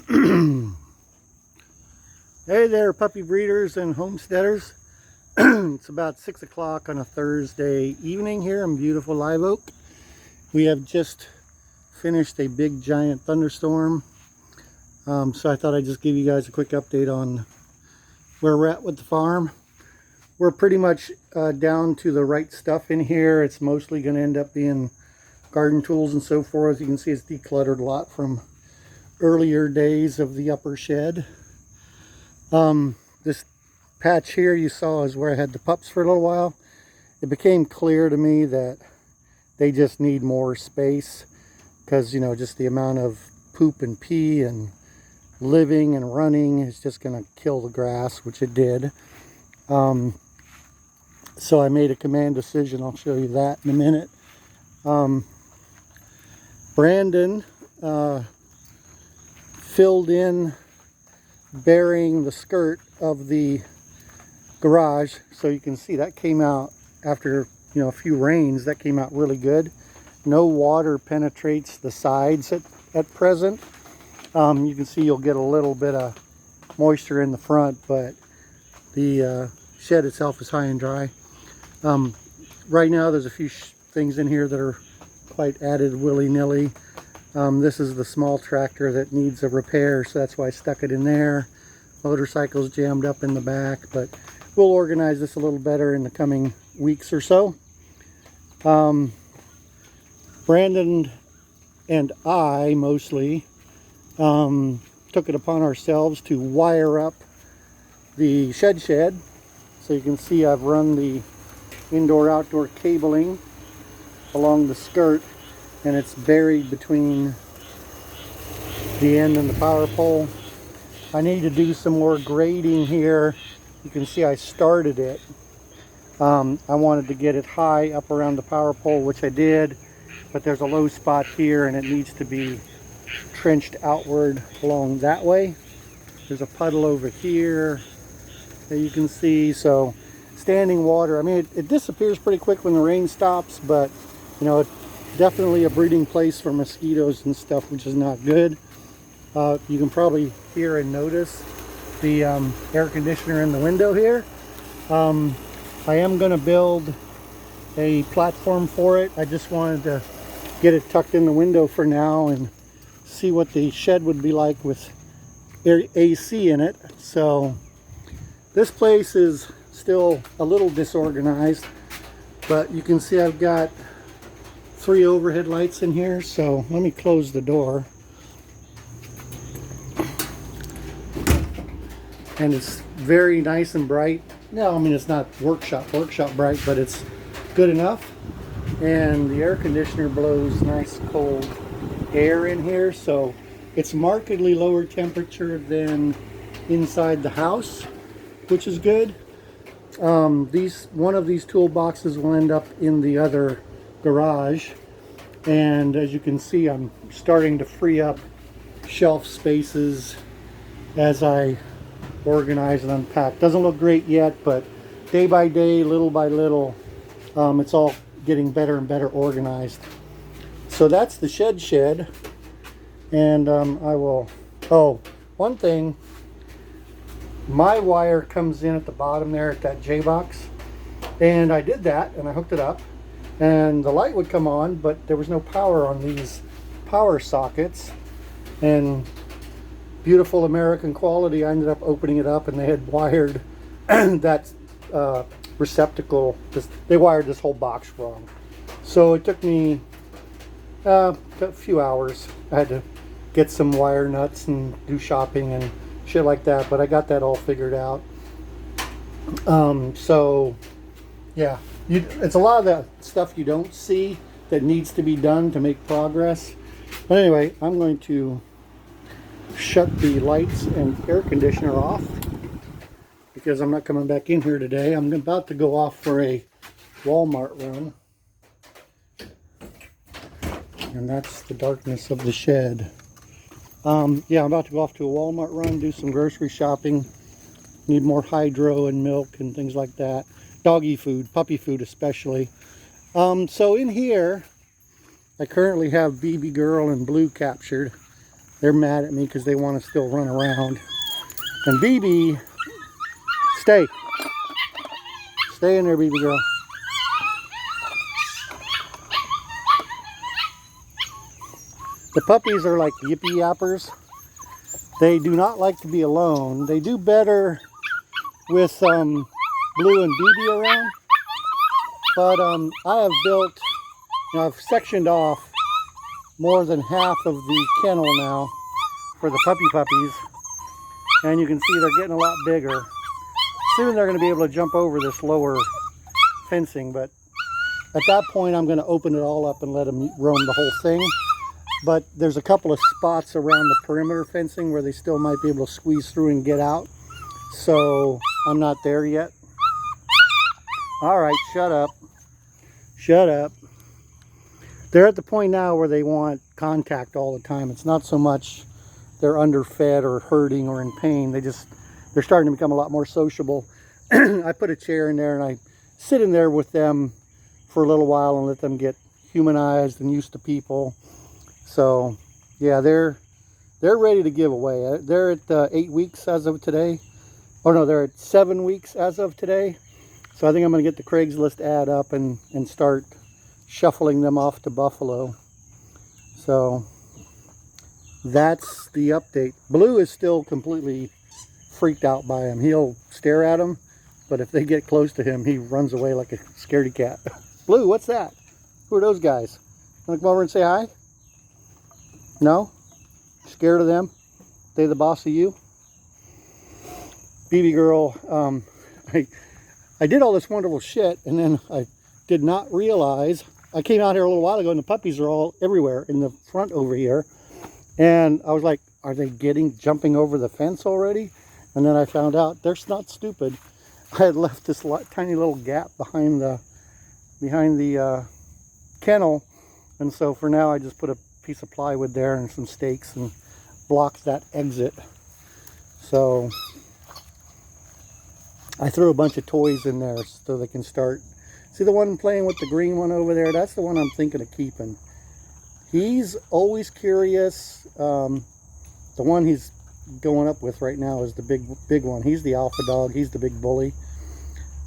Hey there, puppy breeders and homesteaders. It's about 6 o'clock on a Thursday evening here in beautiful Live Oak. We have just finished a big giant thunderstorm. So I thought I'd just give you guys a quick update on where we're at with the farm. We're pretty much down to the right stuff in here. It's mostly going to end up being garden tools and so forth. You can see it's decluttered a lot from earlier days of the upper shed. This patch here you saw is where I had the pups for a little while. It became clear to me that they just need more space because, you know, just the amount of poop and pee and living and running is just going to kill the grass, which it did. So I made a command decision. I'll show you that in a minute. Brandon filled in burying the skirt of the garage, so you can see that came out after, you know, a few rains. That came out really good. No water penetrates the sides at present. You can see you'll get a little bit of moisture in the front, but the shed itself is high and dry. Right now there's a few things in here that are quite added willy-nilly. This is the small tractor that needs a repair, so that's why I stuck it in there. Motorcycle's jammed up in the back, but we'll organize this a little better in the coming weeks or so. Brandon and I mostly took it upon ourselves to wire up the shed. So you can see I've run the indoor-outdoor cabling along the skirt, and it's buried between the end and the power pole. I need to do some more grading here. You can see I started it. I wanted to get it high up around the power pole, which I did, but there's a low spot here and it needs to be trenched outward along that way. There's a puddle over here that you can see. So standing water, I mean, it disappears pretty quick when the rain stops, but you know, it's definitely a breeding place for mosquitoes and stuff, which is not good. You can probably hear and notice the air conditioner in the window here. I am going to build a platform for it. I just wanted to get it tucked in the window for now and see what the shed would be like with AC in it. So this place is still a little disorganized, but you can see I've got 3 overhead lights in here. So let me close the door. And it's very nice and bright. No, I mean, it's not workshop bright, but it's good enough. And the air conditioner blows nice cold air in here, so it's markedly lower temperature than inside the house, which is good. One of these toolboxes will end up in the other garage, and as you can see, I'm starting to free up shelf spaces as I organize and unpack. Doesn't look great yet, but day by day, little by little, it's all getting better and better organized. So that's the shed. And one thing, my wire comes in at the bottom there at that J-box, and I did that and I hooked it up and the light would come on, but there was no power on these power sockets. And beautiful American quality, I ended up opening it up and they had wired that receptacle. They wired this whole box wrong. So it took me a few hours. I had to get some wire nuts and do shopping and shit like that, but I got that all figured out. So yeah, it's a lot of that stuff you don't see that needs to be done to make progress. But anyway, I'm going to shut the lights and air conditioner off because I'm not coming back in here today. I'm about to go off for a Walmart run, and that's the darkness of the shed. Yeah, I'm about to go off to a Walmart run, do some grocery shopping. Need more hydro and milk and things like that. Doggy food, puppy food especially. So in here I currently have BB Girl and Blue captured. They're mad at me because they want to still run around. And BB, stay. Stay in there, BB girl. The puppies are like yippy yappers. They do not like to be alone. They do better with Blue and BB around. But I have built, I've sectioned off more than half of the kennel now for the puppies. And you can see they're getting a lot bigger. Soon they're going to be able to jump over this lower fencing, but at that point I'm going to open it all up and let them roam the whole thing. But there's a couple of spots around the perimeter fencing where they still might be able to squeeze through and get out. So I'm not there yet. All right, shut up. Shut up. They're at the point now where they want contact all the time. It's not so much they're underfed or hurting or in pain. They're starting to become a lot more sociable. I put a chair in there and I sit in there with them for a little while and let them get humanized and used to people. So yeah, they're ready to give away. They're at 8 weeks as of today. Oh no, they're at 7 weeks as of today. So I think I'm going to get the Craigslist ad up and start shuffling them off to Buffalo. So that's the update. Blue is still completely freaked out by him. He'll stare at him, but if they get close to him, he runs away like a scaredy cat. Blue, what's that? Who are those guys? Want to come over and say hi? No? Scared of them? They the boss of you? BB girl, I did all this wonderful shit, and then I did not realize, I came out here a little while ago and the puppies are all everywhere in the front over here. And I was like, are they jumping over the fence already? And then I found out they're not stupid. I had left this tiny little gap behind the kennel. And so for now I just put a piece of plywood there and some stakes and blocked that exit. So I threw a bunch of toys in there so they can start. See the one playing with the green one over there? That's the one I'm thinking of keeping. He's always curious. The one he's going up with right now is the big one. He's the alpha dog. He's the big bully.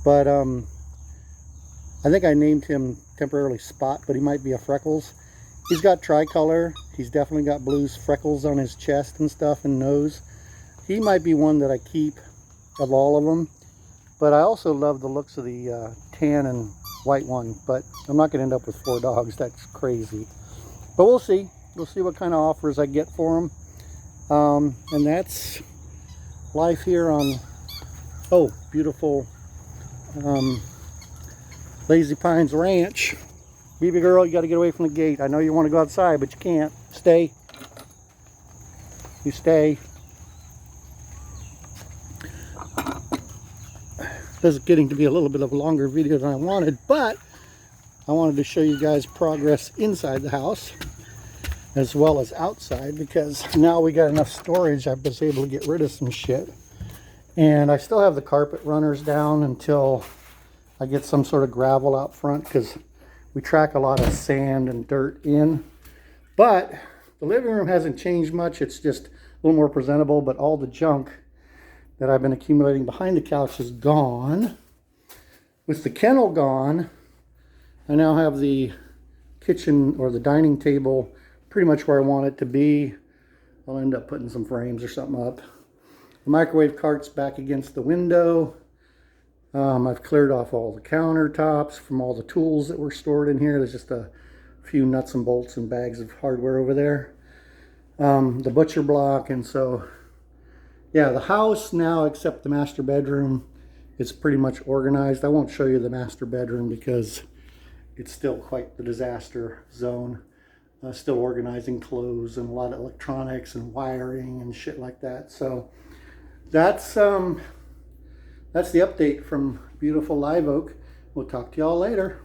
But I think I named him temporarily Spot, but he might be a Freckles. He's got tricolor. He's definitely got Blue's freckles on his chest and stuff and nose. He might be one that I keep of all of them. But I also love the looks of the tan and white one. But I'm not going to end up with 4 dogs. That's crazy. But we'll see. We'll see what kind of offers I get for them. And that's life here on, beautiful Lazy Pines Ranch. BB girl, you got to get away from the gate. I know you want to go outside, but you can't. Stay. You stay. This is getting to be a little bit of a longer video than I wanted, but I wanted to show you guys progress inside the house as well as outside, because now we got enough storage. I was able to get rid of some shit. And I still have the carpet runners down until I get some sort of gravel out front, because we track a lot of sand and dirt in. But the living room hasn't changed much. It's just a little more presentable, but all the junk that I've been accumulating behind the couch is gone. With the kennel gone, I now have the kitchen or the dining table pretty much where I want it to be. I'll end up putting some frames or something up. The microwave cart's back against the window. I've cleared off all the countertops from all the tools that were stored in here. There's just a few nuts and bolts and bags of hardware over there. The butcher block, and so yeah, the house now, except the master bedroom, it's pretty much organized. I won't show you the master bedroom because it's still quite the disaster zone. Still organizing clothes and a lot of electronics and wiring and shit like that. So that's the update from beautiful Live Oak. We'll talk to y'all later.